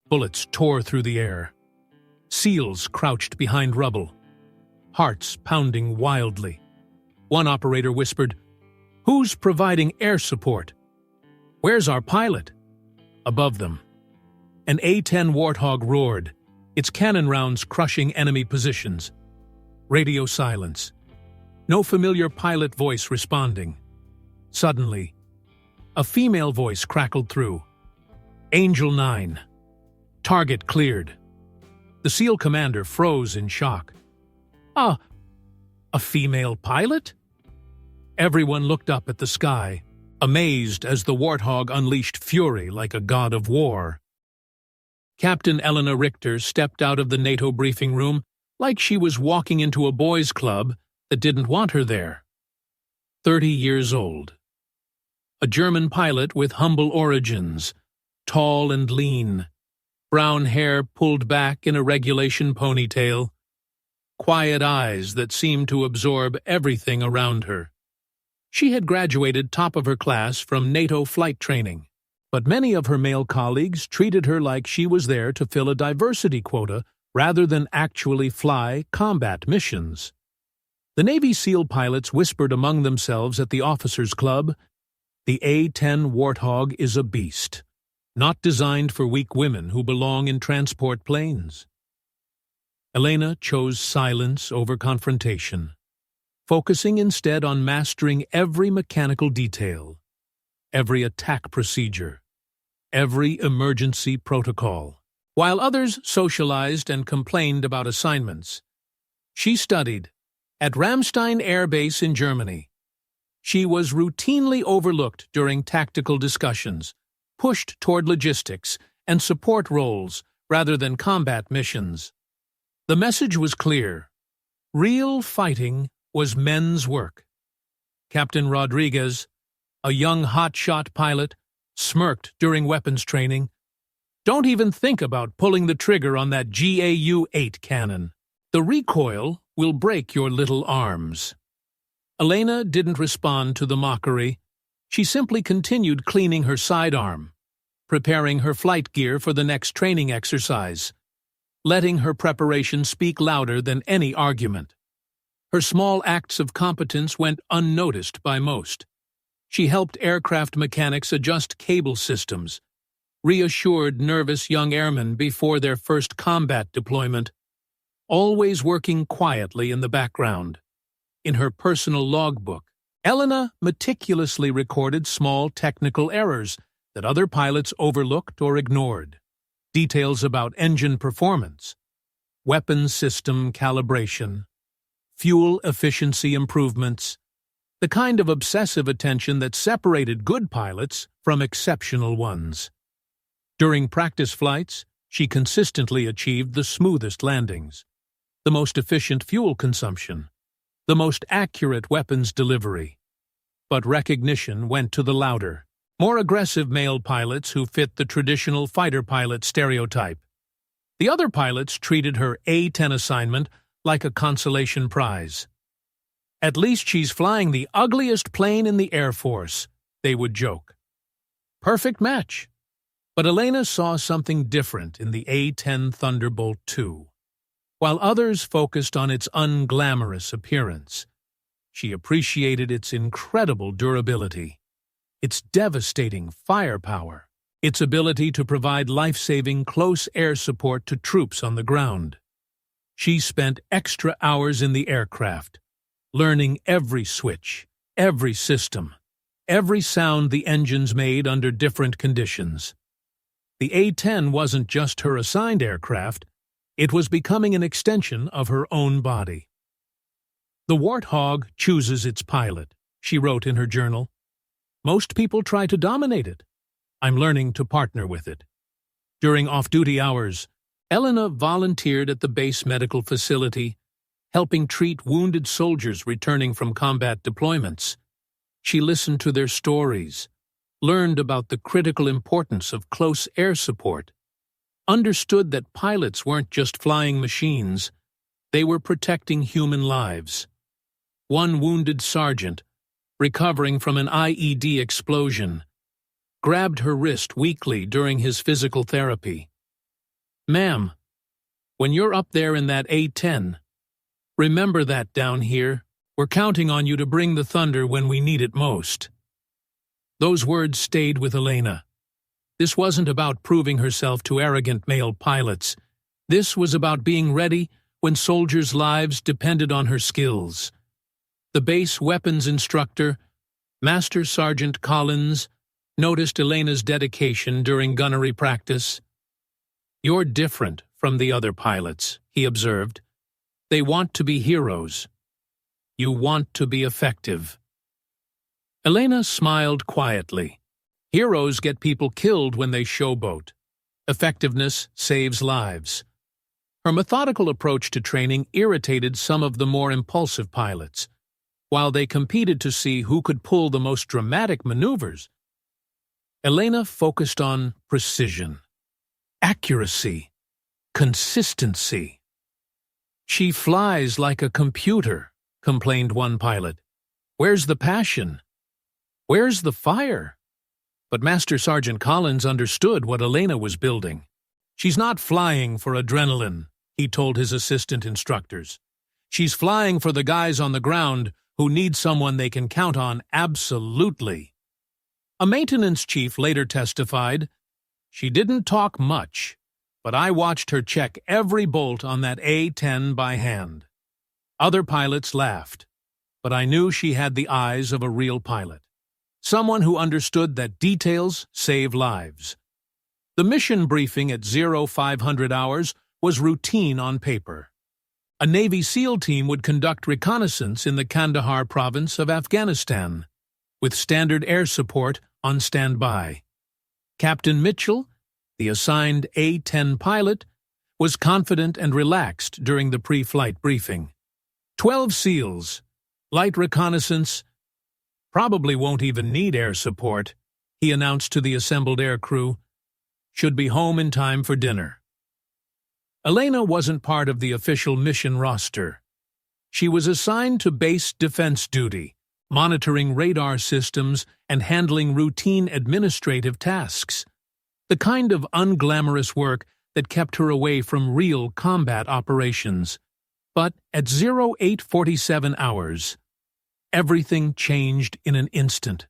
Bullets tore through the air. SEALs crouched behind rubble, hearts pounding wildly. One operator whispered, "Who's providing air support? Where's our pilot?" Above them, an A-10 Warthog roared, its cannon rounds crushing enemy positions. Radio silence. No familiar pilot voice responding. Suddenly, a female voice crackled through. "Angel 9. Target cleared." The SEAL commander froze in shock. A female pilot? Everyone looked up at the sky, amazed as the Warthog unleashed fury like a god of war. Captain Elena Richter stepped out of the NATO briefing room like she was walking into a boys' club that didn't want her there. 30 years old. A German pilot with humble origins, tall and lean, brown hair pulled back in a regulation ponytail, quiet eyes that seemed to absorb everything around her. She had graduated top of her class from NATO flight training, but many of her male colleagues treated her like she was there to fill a diversity quota rather than actually fly combat missions. The Navy SEAL pilots whispered among themselves at the officers' club, "The A-10 Warthog is a beast, not designed for weak women who belong in transport planes." Elena chose silence over confrontation, focusing instead on mastering every mechanical detail, every attack procedure, every emergency protocol. While others socialized and complained about assignments, she studied at Ramstein Air Base in Germany. She was routinely overlooked during tactical discussions, pushed toward logistics and support roles rather than combat missions. The message was clear. Real fighting was men's work. Captain Rodriguez, a young hotshot pilot, smirked during weapons training. "Don't even think about pulling the trigger on that GAU-8 cannon. The recoil will break your little arms." Elena didn't respond to the mockery. She simply continued cleaning her sidearm, preparing her flight gear for the next training exercise, letting her preparation speak louder than any argument. Her small acts of competence went unnoticed by most. She helped aircraft mechanics adjust cable systems, reassured nervous young airmen before their first combat deployment, always working quietly in the background. In her personal logbook, Elena meticulously recorded small technical errors that other pilots overlooked or ignored. Details about engine performance, weapons system calibration, fuel efficiency improvements, the kind of obsessive attention that separated good pilots from exceptional ones. During practice flights, she consistently achieved the smoothest landings, the most efficient fuel consumption, the most accurate weapons delivery. But recognition went to the louder, more aggressive male pilots who fit the traditional fighter pilot stereotype. The other pilots treated her A-10 assignment like a consolation prize. "At least she's flying the ugliest plane in the Air Force," they would joke. Perfect match. But Elena saw something different in the A-10 Thunderbolt II. While others focused on its unglamorous appearance, she appreciated its incredible durability, its devastating firepower, its ability to provide life-saving close air support to troops on the ground. She spent extra hours in the aircraft, learning every switch, every system, every sound the engines made under different conditions. The A-10 wasn't just her assigned aircraft, it was becoming an extension of her own body. "The Warthog chooses its pilot," she wrote in her journal. "Most people try to dominate it. I'm learning to partner with it." During off-duty hours, Elena volunteered at the base medical facility, helping treat wounded soldiers returning from combat deployments. She listened to their stories, learned about the critical importance of close air support, understood that pilots weren't just flying machines, they were protecting human lives. One wounded sergeant, recovering from an IED explosion, grabbed her wrist weakly during his physical therapy. "Ma'am, when you're up there in that A-10, remember that down here, we're counting on you to bring the thunder when we need it most." Those words stayed with Elena. This wasn't about proving herself to arrogant male pilots. This was about being ready when soldiers' lives depended on her skills. The base weapons instructor, Master Sergeant Collins, noticed Elena's dedication during gunnery practice. "You're different from the other pilots," he observed. "They want to be heroes. You want to be effective." Elena smiled quietly. Heroes get people killed when they showboat. Effectiveness saves lives. Her methodical approach to training irritated some of the more impulsive pilots. While they competed to see who could pull the most dramatic maneuvers, Elena focused on precision, accuracy, consistency. "She flies like a computer," complained one pilot. "Where's the passion? Where's the fire?" But Master Sergeant Collins understood what Elena was building. "She's not flying for adrenaline," he told his assistant instructors. "She's flying for the guys on the ground who need someone they can count on absolutely." A maintenance chief later testified, "She didn't talk much, but I watched her check every bolt on that A-10 by hand." Other pilots laughed, but I knew she had the eyes of a real pilot. Someone who understood that details save lives. The mission briefing at 0500 hours was routine on paper. A Navy SEAL team would conduct reconnaissance in the Kandahar province of Afghanistan, with standard air support on standby. Captain Mitchell, the assigned A-10 pilot, was confident and relaxed during the pre-flight briefing. 12 SEALs, light reconnaissance, probably won't even need air support, he announced to the assembled air crew, should be home in time for dinner. Elena wasn't part of the official mission roster. She was assigned to base defense duty, monitoring radar systems and handling routine administrative tasks, the kind of unglamorous work that kept her away from real combat operations. But at 0847 hours, everything changed in an instant.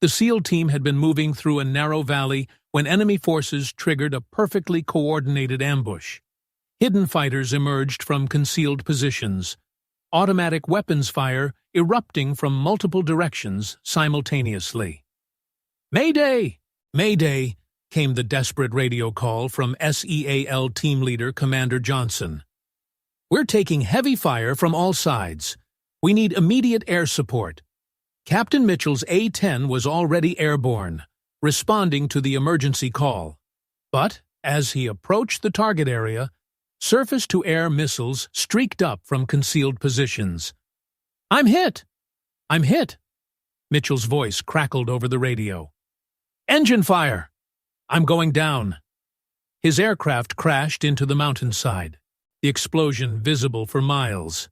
The SEAL team had been moving through a narrow valley when enemy forces triggered a perfectly coordinated ambush. Hidden fighters emerged from concealed positions, automatic weapons fire erupting from multiple directions simultaneously. "Mayday! Mayday!" came the desperate radio call from SEAL team leader Commander Johnson. "We're taking heavy fire from all sides. We need immediate air support." Captain Mitchell's A-10 was already airborne, responding to the emergency call. But as he approached the target area, surface-to-air missiles streaked up from concealed positions. "I'm hit! I'm hit!" Mitchell's voice crackled over the radio. "Engine fire! I'm going down." His aircraft crashed into the mountainside, the explosion visible for miles.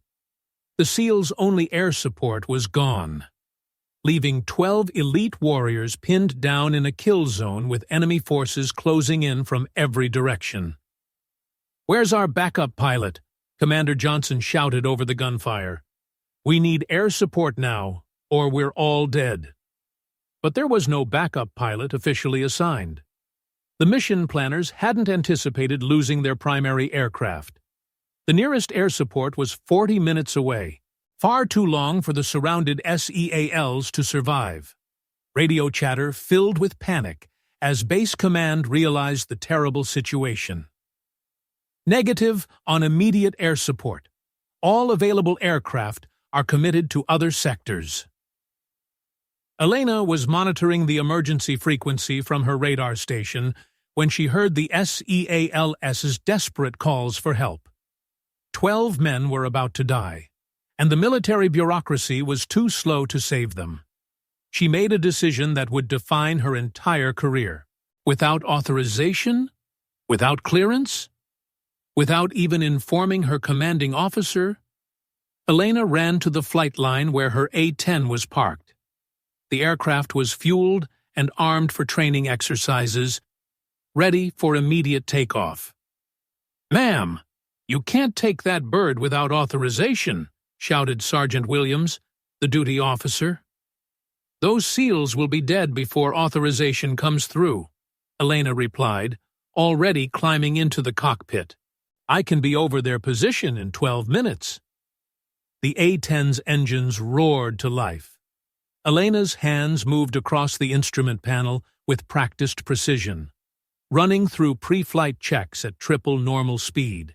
The SEAL's only air support was gone, leaving 12 elite warriors pinned down in a kill zone with enemy forces closing in from every direction. "Where's our backup pilot?" Commander Johnson shouted over the gunfire. "We need air support now, or we're all dead." But there was no backup pilot officially assigned. The mission planners hadn't anticipated losing their primary aircraft. The nearest air support was 40 minutes away, far too long for the surrounded SEALs to survive. Radio chatter filled with panic as Base Command realized the terrible situation. "Negative on immediate air support. All available aircraft are committed to other sectors." Elena was monitoring the emergency frequency from her radar station when she heard the SEAL's desperate calls for help. 12 men were about to die, and the military bureaucracy was too slow to save them. She made a decision that would define her entire career. Without authorization, without clearance, without even informing her commanding officer, Elena ran to the flight line where her A-10 was parked. The aircraft was fueled and armed for training exercises, ready for immediate takeoff. "Ma'am, you can't take that bird without authorization," shouted Sergeant Williams, the duty officer. "Those SEALs will be dead before authorization comes through," Elena replied, already climbing into the cockpit. "I can be over their position in 12 minutes. The A-10's engines roared to life. Elena's hands moved across the instrument panel with practiced precision, running through pre-flight checks at triple normal speed.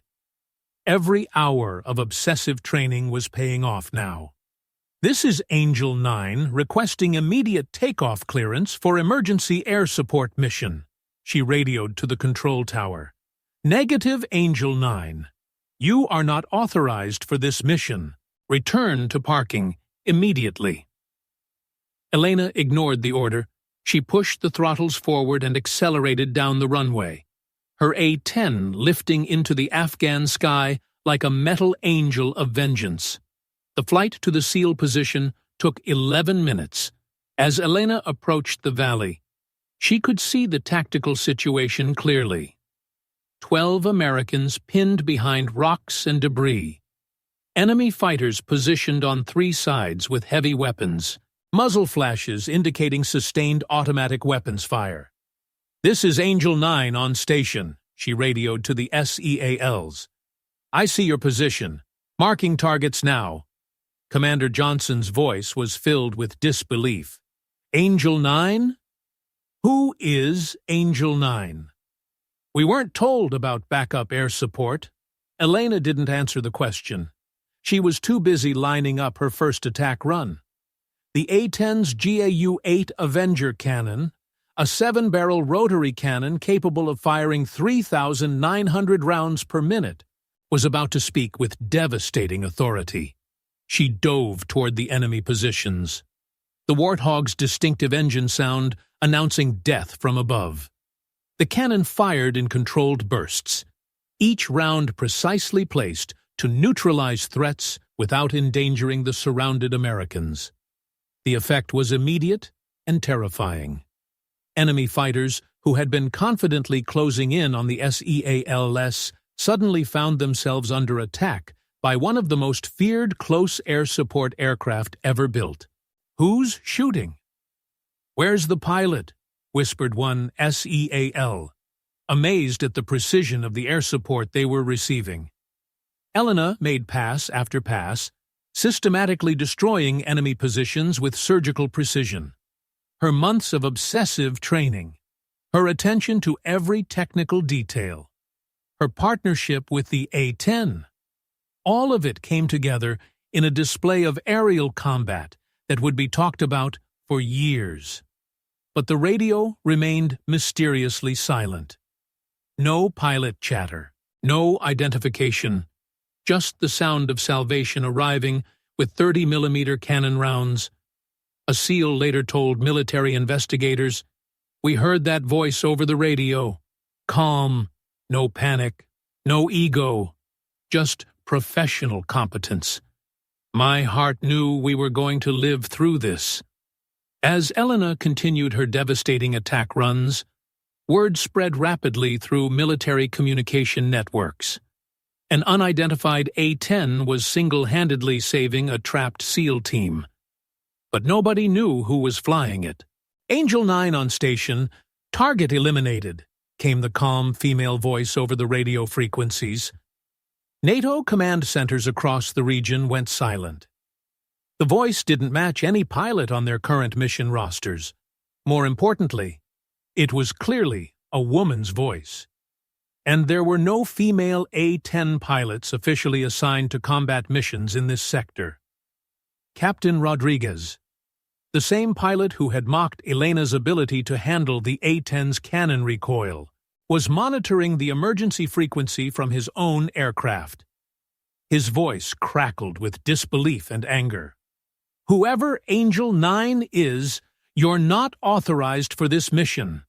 Every hour of obsessive training was paying off now. "This is Angel 9 requesting immediate takeoff clearance for emergency air support mission," she radioed to the control tower. "Negative, Angel 9. You are not authorized for this mission. Return to parking immediately." Elena ignored the order. She pushed the throttles forward and accelerated down the runway, her A-10 lifting into the Afghan sky like a metal angel of vengeance. The flight to the SEAL position took 11 minutes. As Elena approached the valley, she could see the tactical situation clearly. 12 Americans pinned behind rocks and debris. Enemy fighters positioned on 3 sides with heavy weapons, muzzle flashes indicating sustained automatic weapons fire. "This is Angel 9 on station," she radioed to the SEALs. "I see your position. Marking targets now." Commander Johnson's voice was filled with disbelief. "Angel 9? Who is Angel 9? We weren't told about backup air support." Elena didn't answer the question. She was too busy lining up her first attack run. The A-10's GAU-8 Avenger cannon, a 7-barrel rotary cannon capable of firing 3,900 rounds per minute, was about to speak with devastating authority. She dove toward the enemy positions, the Warthog's distinctive engine sound announcing death from above. The cannon fired in controlled bursts, each round precisely placed to neutralize threats without endangering the surrounded Americans. The effect was immediate and terrifying. Enemy fighters who had been confidently closing in on the SEALs suddenly found themselves under attack by one of the most feared close air support aircraft ever built. "Who's shooting?" "Where's the pilot?" whispered one SEAL, amazed at the precision of the air support they were receiving. Elena made pass after pass, systematically destroying enemy positions with surgical precision. Her months of obsessive training, her attention to every technical detail, her partnership with the A-10, all of it came together in a display of aerial combat that would be talked about for years. But the radio remained mysteriously silent. No pilot chatter, no identification, just the sound of salvation arriving with 30mm cannon rounds. A SEAL later told military investigators, "We heard that voice over the radio. Calm, no panic, no ego, just professional competence. My heart knew we were going to live through this." As Elena continued her devastating attack runs, word spread rapidly through military communication networks. An unidentified A-10 was single-handedly saving a trapped SEAL team. But nobody knew who was flying it. "Angel 9 on station, target eliminated," came the calm female voice over the radio frequencies. NATO command centers across the region went silent. The voice didn't match any pilot on their current mission rosters. More importantly, it was clearly a woman's voice. And there were no female A-10 pilots officially assigned to combat missions in this sector. Captain Rodriguez, the same pilot who had mocked Elena's ability to handle the A-10's cannon recoil, was monitoring the emergency frequency from his own aircraft. His voice crackled with disbelief and anger. "Whoever Angel 9 is, you're not authorized for this mission.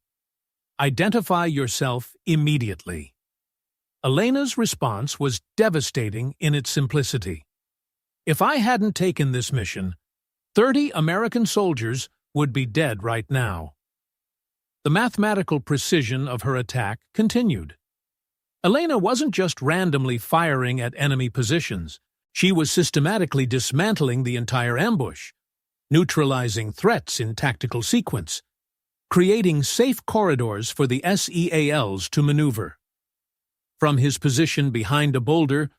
Identify yourself immediately." Elena's response was devastating in its simplicity. "If I hadn't taken this mission, 30 American soldiers would be dead right now." The mathematical precision of her attack continued. Elena wasn't just randomly firing at enemy positions. She was systematically dismantling the entire ambush, neutralizing threats in tactical sequence, creating safe corridors for the SEALs to maneuver. From his position behind a boulder,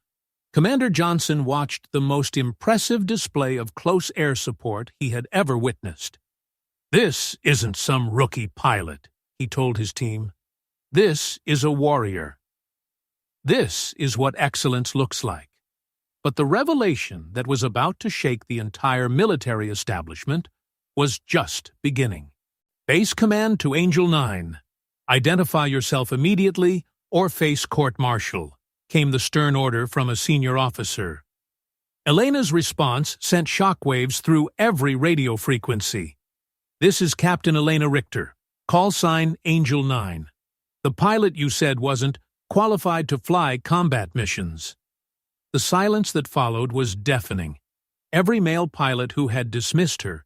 Commander Johnson watched the most impressive display of close air support he had ever witnessed. "This isn't some rookie pilot," he told his team. "This is a warrior. This is what excellence looks like." But the revelation that was about to shake the entire military establishment was just beginning. "Base command to Angel 9. Identify yourself immediately or face court-martial," came the stern order from a senior officer. Elena's response sent shockwaves through every radio frequency. "This is Captain Elena Richter. Call sign Angel 9. The pilot you said wasn't qualified to fly combat missions." The silence that followed was deafening. Every male pilot who had dismissed her,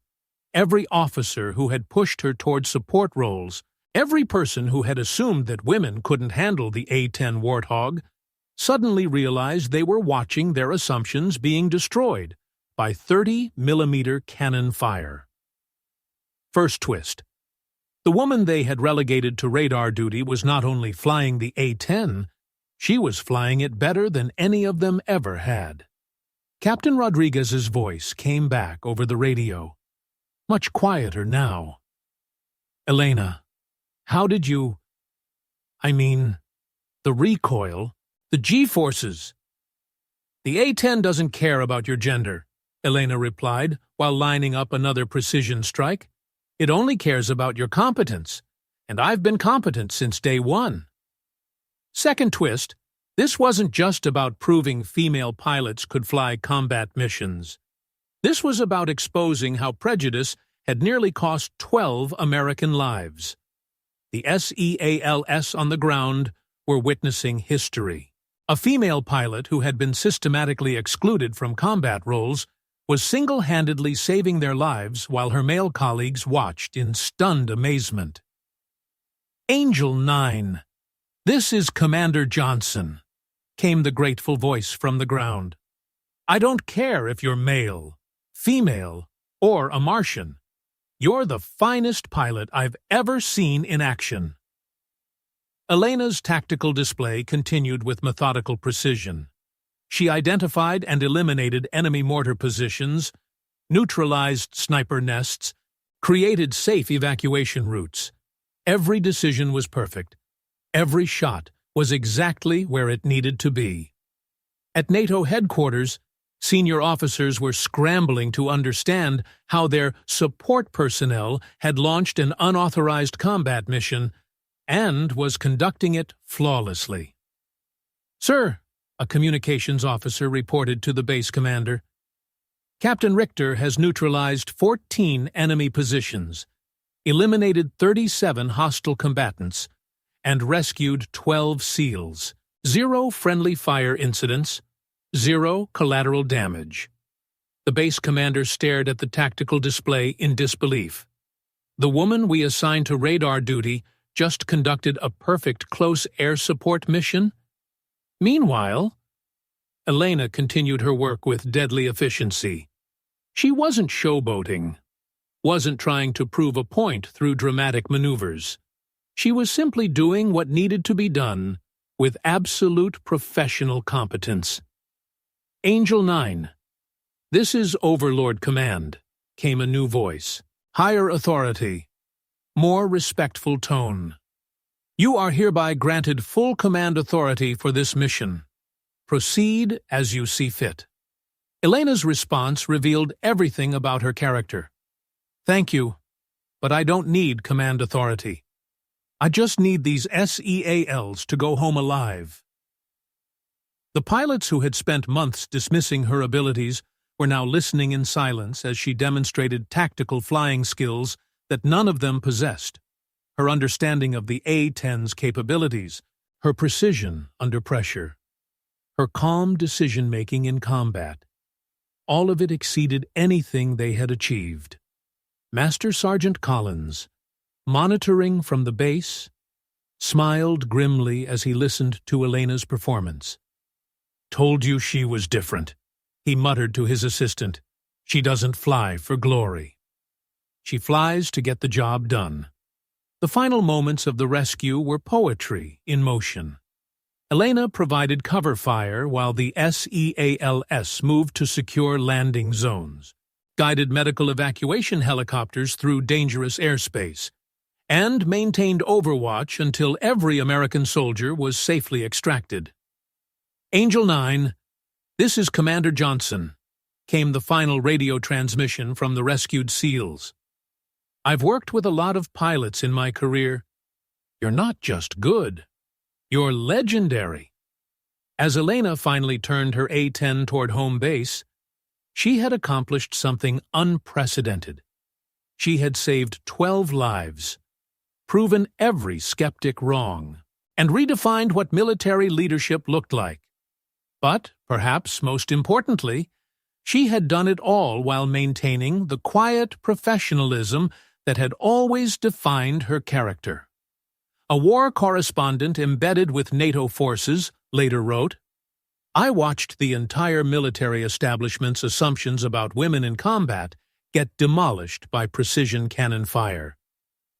every officer who had pushed her toward support roles, every person who had assumed that women couldn't handle the A-10 Warthog, suddenly realized they were watching their assumptions being destroyed by 30-millimeter cannon fire. First twist. The woman they had relegated to radar duty was not only flying the A-10, she was flying it better than any of them ever had. Captain Rodriguez's voice came back over the radio, much quieter now. "Elena, how did you... the recoil, the G-forces." "The A-10 doesn't care about your gender," Elena replied while lining up another precision strike. "It only cares about your competence, and I've been competent since day one." Second twist, this wasn't just about proving female pilots could fly combat missions. This was about exposing how prejudice had nearly cost 12 American lives. The SEALs on the ground were witnessing history. A female pilot who had been systematically excluded from combat roles was single-handedly saving their lives while her male colleagues watched in stunned amazement. "Angel 9. This is Commander Johnson," came the grateful voice from the ground. "I don't care if you're male, female, or a Martian. You're the finest pilot I've ever seen in action." Elena's tactical display continued with methodical precision. She identified and eliminated enemy mortar positions, neutralized sniper nests, created safe evacuation routes. Every decision was perfect. Every shot was exactly where it needed to be. At NATO headquarters, senior officers were scrambling to understand how their support personnel had launched an unauthorized combat mission and was conducting it flawlessly. "Sir," a communications officer reported to the base commander, "Captain Richter has neutralized 14 enemy positions, eliminated 37 hostile combatants, and rescued 12 SEALs. 0 friendly fire incidents, 0 collateral damage." The base commander stared at the tactical display in disbelief. "The woman we assigned to radar duty just conducted a perfect close air support mission?" Meanwhile, Elena continued her work with deadly efficiency. She wasn't showboating, wasn't trying to prove a point through dramatic maneuvers. She was simply doing what needed to be done with absolute professional competence. "Angel 9. This is Overlord Command," came a new voice. "Higher authority. More respectful tone. You are hereby granted full command authority for this mission. Proceed as you see fit." Elena's response revealed everything about her character. "Thank you, but I don't need command authority. I just need these SEALs to go home alive." The pilots who had spent months dismissing her abilities were now listening in silence as she demonstrated tactical flying skills that none of them possessed. Her understanding of the A-10's capabilities, her precision under pressure, her calm decision-making in combat, all of it exceeded anything they had achieved. Master Sergeant Collins, monitoring from the base, smiled grimly as he listened to Elena's performance. "Told you she was different," he muttered to his assistant. "She doesn't fly for glory. She flies to get the job done." The final moments of the rescue were poetry in motion. Elena provided cover fire while the SEALs moved to secure landing zones, guided medical evacuation helicopters through dangerous airspace, and maintained overwatch until every American soldier was safely extracted. "Angel 9, this is Commander Johnson," came the final radio transmission from the rescued SEALs. "I've worked with a lot of pilots in my career. You're not just good, you're legendary." As Elena finally turned her A-10 toward home base, she had accomplished something unprecedented. She had saved 12 lives, proven every skeptic wrong, and redefined what military leadership looked like. But, perhaps most importantly, she had done it all while maintaining the quiet professionalism that had always defined her character. A war correspondent embedded with NATO forces later wrote, "I watched the entire military establishment's assumptions about women in combat get demolished by precision cannon fire.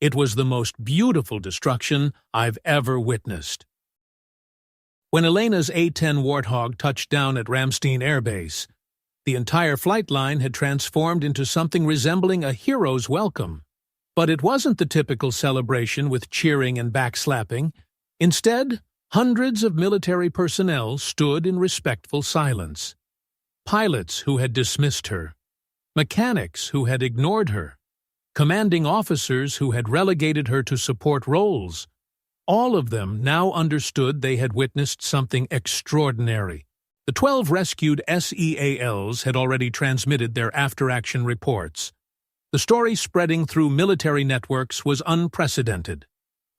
It was the most beautiful destruction I've ever witnessed." When Elena's A-10 Warthog touched down at Ramstein Air Base, the entire flight line had transformed into something resembling a hero's welcome. But it wasn't the typical celebration with cheering and backslapping. Instead, hundreds of military personnel stood in respectful silence. Pilots who had dismissed her, mechanics who had ignored her, commanding officers who had relegated her to support roles. All of them now understood they had witnessed something extraordinary. The 12 rescued SEALs had already transmitted their after-action reports. The story spreading through military networks was unprecedented.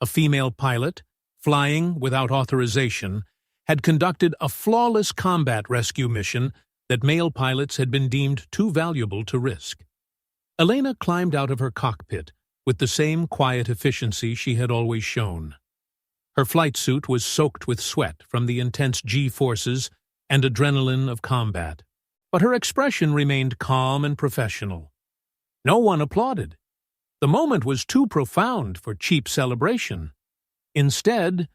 A female pilot, flying without authorization, had conducted a flawless combat rescue mission that male pilots had been deemed too valuable to risk. Elena climbed out of her cockpit with the same quiet efficiency she had always shown. Her flight suit was soaked with sweat from the intense G-forces and adrenaline of combat, but her expression remained calm and professional. No one applauded. The moment was too profound for cheap celebration. Instead,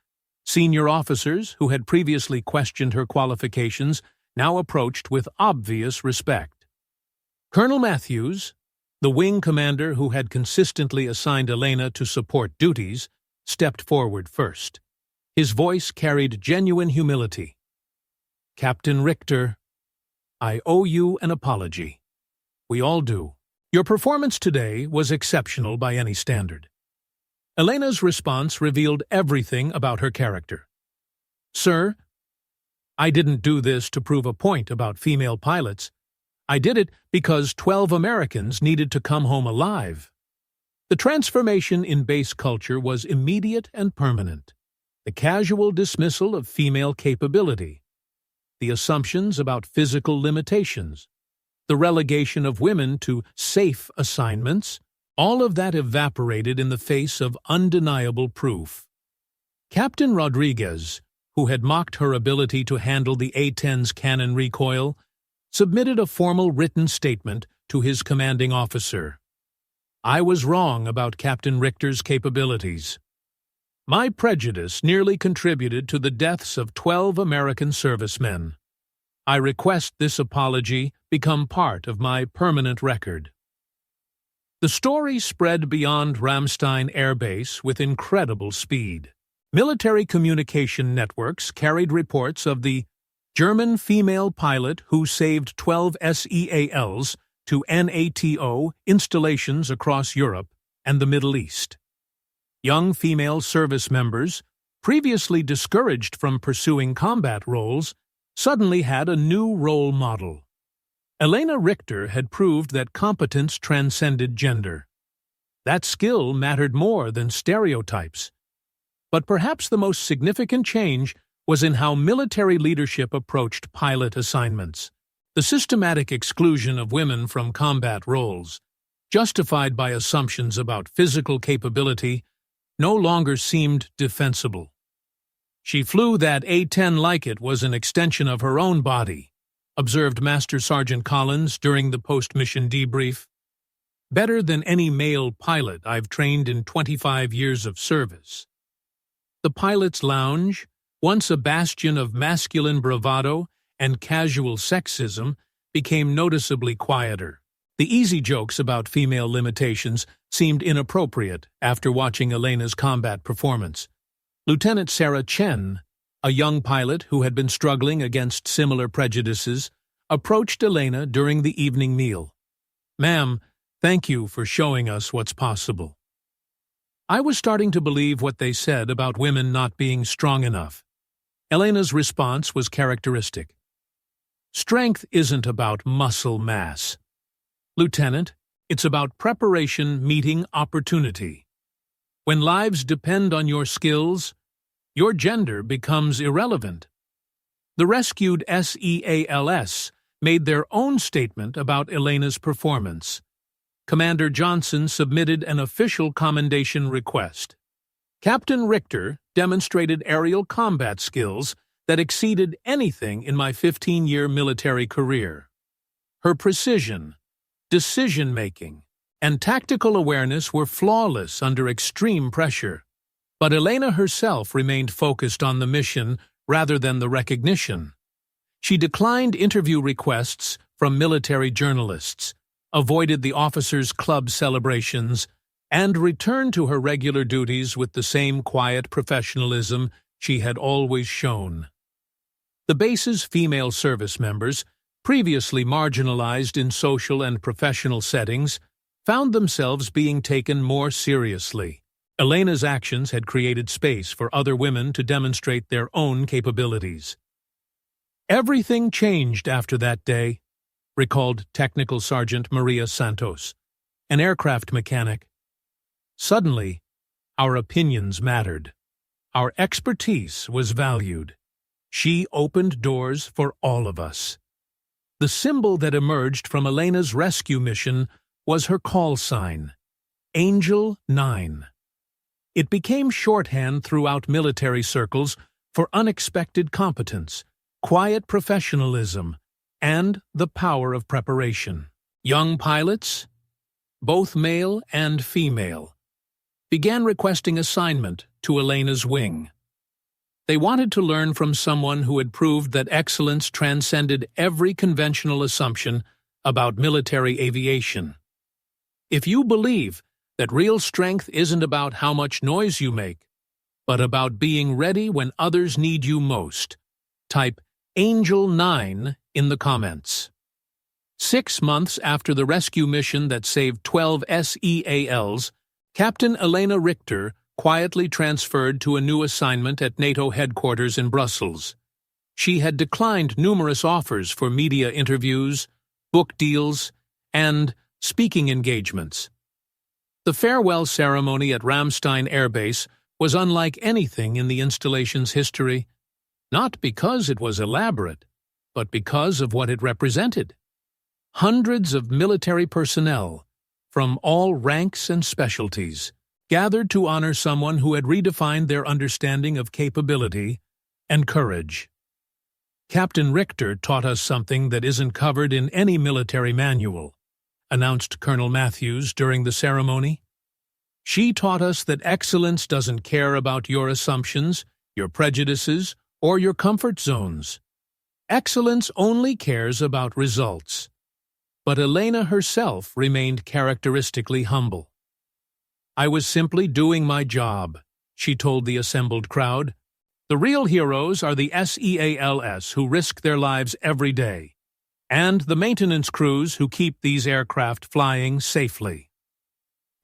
senior officers who had previously questioned her qualifications now approached with obvious respect. Colonel Matthews, the wing commander who had consistently assigned Elena to support duties, stepped forward first. His voice carried genuine humility. "Captain Richter, I owe you an apology. We all do. Your performance today was exceptional by any standard." Elena's response revealed everything about her character. "Sir, I didn't do this to prove a point about female pilots. I did it because 12 Americans needed to come home alive." The transformation in base culture was immediate and permanent. The casual dismissal of female capability, the assumptions about physical limitations, the relegation of women to safe assignments, all of that evaporated in the face of undeniable proof. Captain Rodriguez, who had mocked her ability to handle the A-10's cannon recoil, submitted a formal written statement to his commanding officer. "I was wrong about Captain Richter's capabilities. My prejudice nearly contributed to the deaths of 12 American servicemen. I request this apology become part of my permanent record." The story spread beyond Ramstein Air Base with incredible speed. Military communication networks carried reports of the German female pilot who saved 12 SEALs to NATO installations across Europe and the Middle East. Young female service members, previously discouraged from pursuing combat roles, suddenly had a new role model. Elena Richter had proved that competence transcended gender. That skill mattered more than stereotypes. But perhaps the most significant change was in how military leadership approached pilot assignments. The systematic exclusion of women from combat roles, justified by assumptions about physical capability, no longer seemed defensible. She flew that A-10 like it was an extension of her own body, observed Master Sergeant Collins during the post-mission debrief. Better than any male pilot I've trained in 25 years of service. The pilot's lounge, once a bastion of masculine bravado and casual sexism, became noticeably quieter. The easy jokes about female limitations seemed inappropriate after watching Elena's combat performance. Lieutenant Sarah Chen, a young pilot who had been struggling against similar prejudices, approached Elena during the evening meal. "Ma'am, thank you for showing us what's possible." I was starting to believe what they said about women not being strong enough. Elena's response was characteristic. "Strength isn't about muscle mass. Lieutenant, it's about preparation meeting opportunity. When lives depend on your skills, your gender becomes irrelevant." The rescued SEALs made their own statement about Elena's performance. Commander Johnson submitted an official commendation request. "Captain Richter demonstrated aerial combat skills that exceeded anything in my 15-year military career. Her precision, decision-making, and tactical awareness were flawless under extreme pressure. But Elena herself remained focused on the mission rather than the recognition. She declined interview requests from military journalists, avoided the officers' club celebrations, and returned to her regular duties with the same quiet professionalism she had always shown." The base's female service members, previously marginalized in social and professional settings, found themselves being taken more seriously. Elena's actions had created space for other women to demonstrate their own capabilities. "Everything changed after that day," recalled Technical Sergeant Maria Santos, an aircraft mechanic. "Suddenly, our opinions mattered. Our expertise was valued. She opened doors for all of us." The symbol that emerged from Elena's rescue mission was her call sign, Angel 9. It became shorthand throughout military circles for unexpected competence, quiet professionalism, and the power of preparation. Young pilots, both male and female, began requesting assignment to Elena's wing. They wanted to learn from someone who had proved that excellence transcended every conventional assumption about military aviation. If you believe that real strength isn't about how much noise you make, but about being ready when others need you most, type Angel 9 in the comments. 6 months after the rescue mission that saved 12 SEALs, Captain Elena Richter quietly transferred to a new assignment at NATO headquarters in Brussels. She had declined numerous offers for media interviews, book deals, and speaking engagements. The farewell ceremony at Ramstein Air Base was unlike anything in the installation's history, not because it was elaborate, but because of what it represented. Hundreds of military personnel, from all ranks and specialties, gathered to honor someone who had redefined their understanding of capability and courage. "Captain Richter taught us something that isn't covered in any military manual," announced Colonel Matthews during the ceremony. "She taught us that excellence doesn't care about your assumptions, your prejudices, or your comfort zones. Excellence only cares about results." But Elena herself remained characteristically humble. "I was simply doing my job," she told the assembled crowd. "The real heroes are the SEALs who risk their lives every day, and the maintenance crews who keep these aircraft flying safely."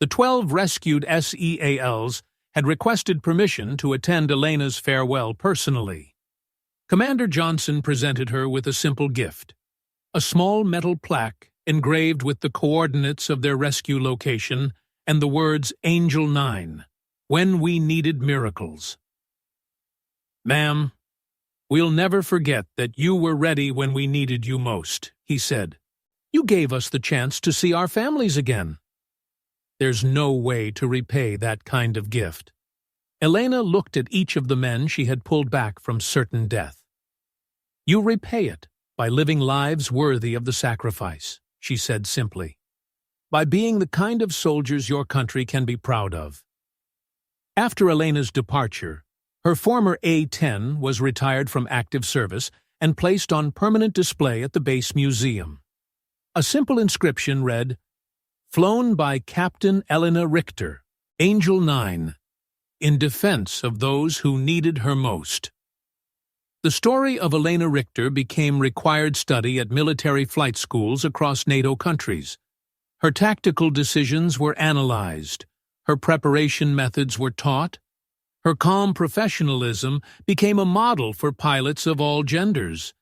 The 12 rescued SEALs had requested permission to attend Elena's farewell personally. Commander Johnson presented her with a simple gift, a small metal plaque engraved with the coordinates of their rescue location and the words Angel 9, when we needed miracles. "Ma'am, we'll never forget that you were ready when we needed you most," he said. "You gave us the chance to see our families again." There's no way to repay that kind of gift. Elena looked at each of the men she had pulled back from certain death. "You repay it by living lives worthy of the sacrifice," she said simply. "By being the kind of soldiers your country can be proud of." After Elena's departure, her former A-10 was retired from active service and placed on permanent display at the base museum. A simple inscription read, "Flown by Captain Elena Richter, Angel 9, in defense of those who needed her most." The story of Elena Richter became required study at military flight schools across NATO countries. Her tactical decisions were analyzed, her preparation methods were taught, her calm professionalism became a model for pilots of all genders.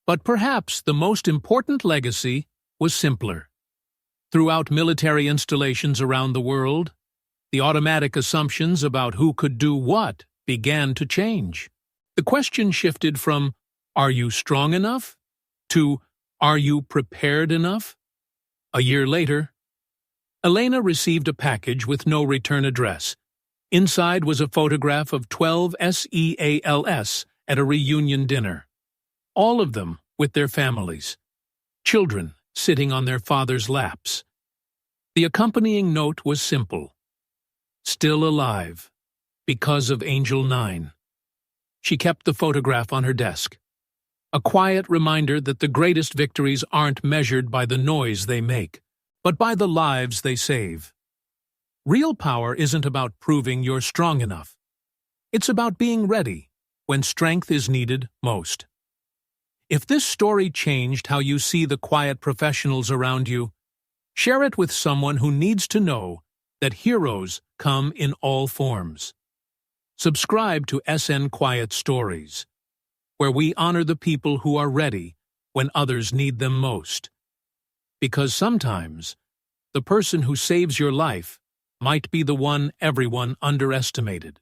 But perhaps the most important legacy was simpler. Throughout military installations around the world, the automatic assumptions about who could do what began to change. The question shifted from, "Are you strong enough?" to, "Are you prepared enough?" A year later, Elena received a package with no return address. Inside was a photograph of 12 SEALs at a reunion dinner. All of them with their families. Children sitting on their fathers' laps. The accompanying note was simple. "Still alive, because of Angel 9. She kept the photograph on her desk. A quiet reminder that the greatest victories aren't measured by the noise they make, but by the lives they save. Real power isn't about proving you're strong enough. It's about being ready when strength is needed most. If this story changed how you see the quiet professionals around you, share it with someone who needs to know that heroes come in all forms. Subscribe to SN Quiet Stories, where we honor the people who are ready when others need them most. Because sometimes, the person who saves your life might be the one everyone underestimated.